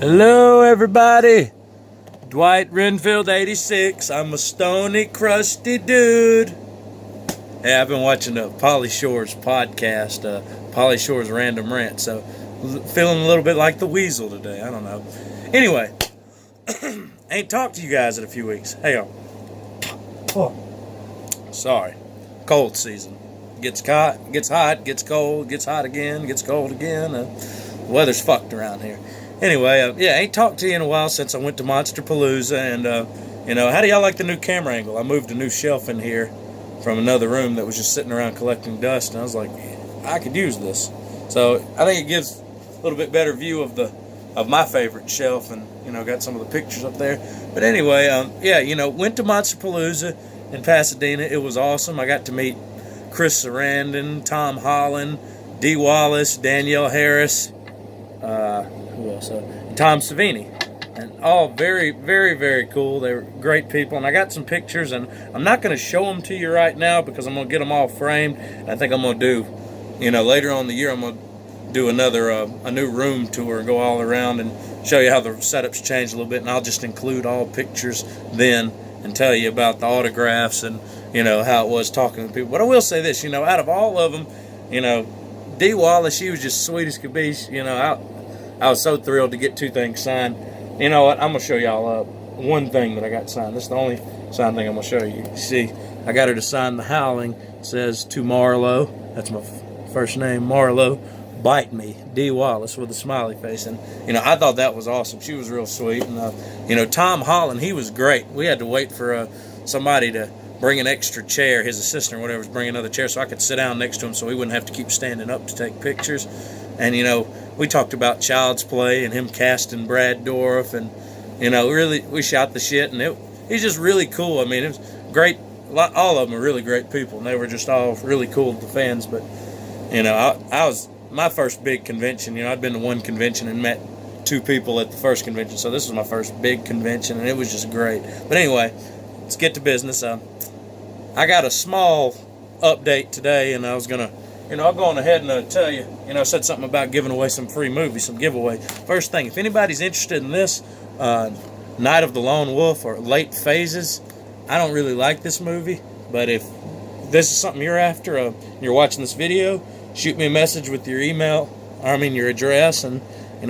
Hello, everybody. Dwight Renfield, 86. I'm a stony, crusty dude. Hey, I've been watching Pauly Shore's podcast, Pauly Shore's Random Rant, so feeling a little bit like the Weasel today. I don't know. Anyway, ain't talked to you guys in a few weeks. Hey, y'all. Oh. Sorry. Cold season. Gets hot, gets cold, gets hot again, gets cold again. The weather's fucked around here. Anyway, ain't talked to you in a while since I went to monsterpalooza, and, how do y'all like the new camera angle? I moved a new shelf in here from another room that was just sitting around collecting dust, and I was like, I could use this. So I think it gives a little bit better view of my favorite shelf, and, got some of the pictures up there. But anyway, went to monsterpalooza in Pasadena. It was awesome. I got to meet Chris Sarandon, Tom Holland, Dee Wallace, Danielle Harris, who else? Tom Savini, and all very, very, very cool. They were great people, and I got some pictures, and I'm not going to show them to you right now because I'm going to get them all framed. I think I'm going to do, later on in the year, I'm going to do another, a new room tour and go all around and show you how the setup's changed a little bit, and I'll just include all pictures then and tell you about the autographs and, how it was talking to people. But I will say this, out of all of them, Dee Wallace, she was just sweet as could be. I was so thrilled to get two things signed. You know what? I'm going to show y'all one thing that I got signed. This is the only signed thing I'm going to show you. See, I got her to sign the Howling. It says, to Marlo. That's my first name, Marlo. Bite me, Dee Wallace, with a smiley face. And, I thought that was awesome. She was real sweet. And, Tom Holland, he was great. We had to wait for somebody to bring an extra chair. His assistant or whatever was bringing another chair so I could sit down next to him so he wouldn't have to keep standing up to take pictures. And, we talked about Child's Play and him casting Brad Dourif. And, really, we shot the shit. And he's just really cool. I mean, it was great. All of them are really great people. And they were just all really cool to the fans. But, I was my first big convention. I'd been to one convention and met two people at the first convention. So this was my first big convention. And it was just great. But anyway, let's get to business. I got a small update today, and I was going to, I'll go on ahead and tell you, I said something about giving away some free movies, some giveaway. First thing, if anybody's interested in this, Night of the Lone Wolf or Late Phases, I don't really like this movie, but if this is something you're after, you're watching this video, shoot me a message with your your address, and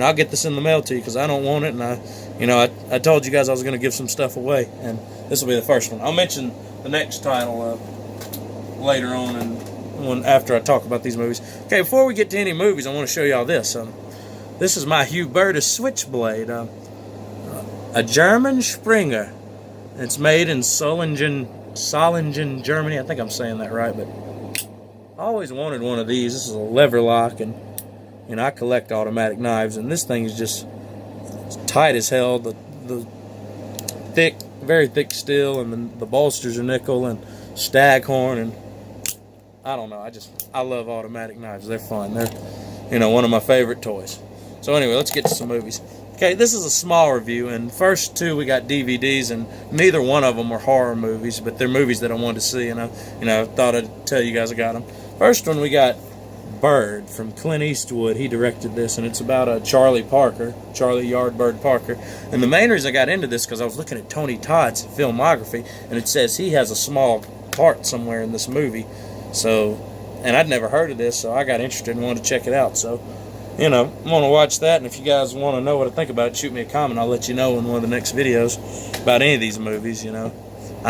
I'll get this in the mail to you because I don't want it, and I told you guys I was going to give some stuff away, and this will be the first one. I'll mention the next title later on and after I talk about these movies. Okay, before we get to any movies, I want to show y'all this. This is my Hubertus Switchblade, a German Springer. It's made in Solingen, Germany. I think I'm saying that right, but I always wanted one of these. This is a lever lock, and I collect automatic knives, and this thing is just tight as hell. The thick, very thick steel, and then the bolsters are nickel and staghorn, and I don't know. I love automatic knives. They're fun. They're, one of my favorite toys. So anyway, let's get to some movies. Okay, this is a small review, and first two we got DVDs, and neither one of them were horror movies, but they're movies that I wanted to see, and I thought I'd tell you guys I got them. First one we got Bird from Clint Eastwood. He directed this, and it's about Charlie Yardbird Parker. And the main reason I got into this because I was looking at Tony Todd's filmography, and it says he has a small part somewhere in this movie. So, and I'd never heard of this, so I got interested and wanted to check it out. So, I'm going to watch that, and if you guys want to know what I think about it, shoot me a comment. I'll let you know in one of the next videos about any of these movies. I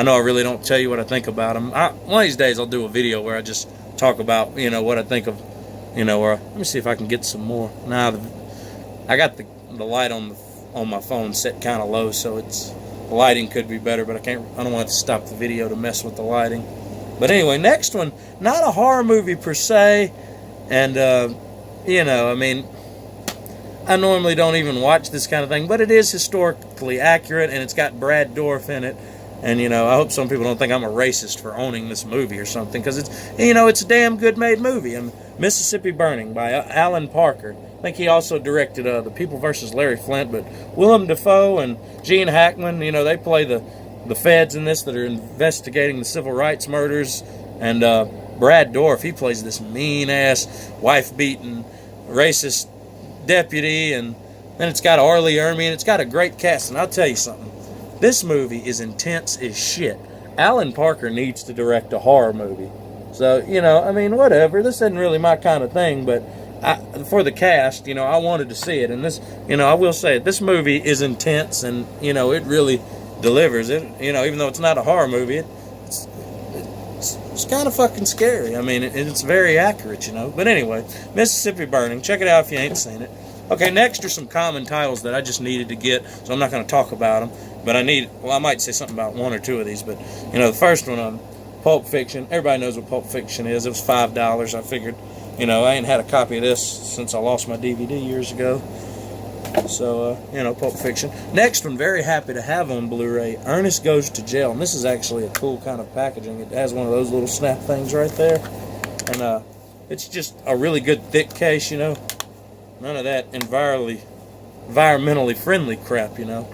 know I really don't tell you what I think about them. One of these days I'll do a video where I just talk about, what I think of, or let me see if I can get some more. Now, I got the light on my phone set kind of low, so the lighting could be better, but I don't want to stop the video to mess with the lighting. But anyway, next one, not a horror movie per se, and, I normally don't even watch this kind of thing, but it is historically accurate, and it's got Brad Dourif in it, and, I hope some people don't think I'm a racist for owning this movie or something, because it's a damn good made movie. Mississippi Burning by Alan Parker. I think he also directed The People vs. Larry Flint, but Willem Dafoe and Gene Hackman, they play the feds in this that are investigating the civil rights murders, and Brad Dourif, he plays this mean-ass, wife-beating, racist deputy, and And it's got Arlie Ermy, and it's got a great cast. And I'll tell you something, this movie is intense as shit. Alan Parker needs to direct a horror movie. So, you know, I mean, whatever. This isn't really my kind of thing, but for the cast, you know, I wanted to see it. And this, you know, I will say it, this movie is intense, and, you know, it really delivers it. You know, even though it's not a horror movie, it's kind of fucking scary. I mean, it's very accurate, you know. But anyway, Mississippi Burning. Check it out if you ain't seen it. Okay, next are some common titles that I just needed to get, so I'm not going to talk about them. But I might say something about one or two of these. But, you know, the first one, Pulp Fiction. Everybody knows what Pulp Fiction is. It was $5. I figured, you know, I ain't had a copy of this since I lost my DVD years ago. So, you know, Pulp Fiction. Next one, very happy to have on Blu-ray, Ernest Goes to Jail. And this is actually a cool kind of packaging. It has one of those little snap things right there. And it's just a really good thick case, you know. None of that environmentally friendly crap, you know.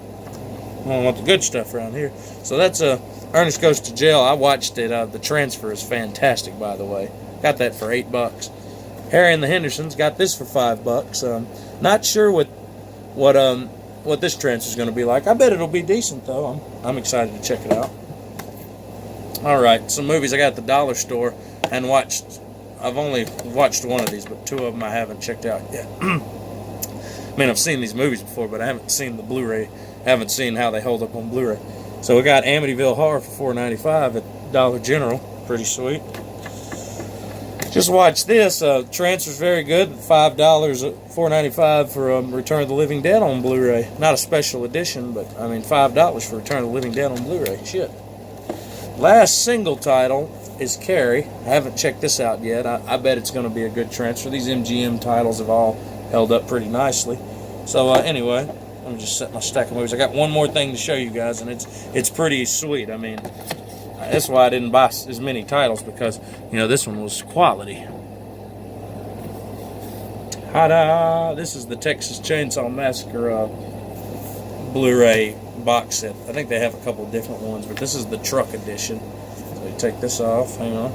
I want the good stuff around here. So that's Ernest Goes to Jail. I watched it. The transfer is fantastic, by the way. Got that for $8. Harry and the Hendersons got this for $5. Not sure what this transfer is going to be like. I bet it'll be decent, though. I'm excited to check it out. All right, some movies I got at the dollar store and watched. I've only watched one of these, but two of them I haven't checked out yet. I mean, I've seen these movies before, but I haven't seen the Blu-ray. Haven't seen how they hold up on Blu-ray. So we got Amityville Horror for $4.95 at Dollar General. Pretty sweet. Just watch this. Transfer's very good. $5, $4.95 for Return of the Living Dead on Blu-ray. Not a special edition, but I mean $5 for Return of the Living Dead on Blu-ray. Shit. Last single title is Carrie. I haven't checked this out yet. I bet it's going to be a good transfer. These MGM titles have all held up pretty nicely. So anyway, let me just set my stack of movies. I got one more thing to show you guys, and it's pretty sweet. I mean, that's why I didn't buy as many titles, because, you know, this one was quality. Ta-da! This is the Texas Chainsaw Massacre Blu-ray box set. I think they have a couple of different ones, but this is the truck edition. So you take this off. Hang on.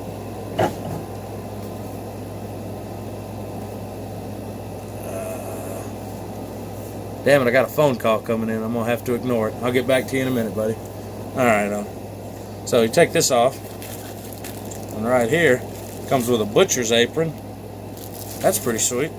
Damn it, I got a phone call coming in. I'm going to have to ignore it. I'll get back to you in a minute, buddy. Alright, so you take this off. And right here comes with a butcher's apron. That's pretty sweet.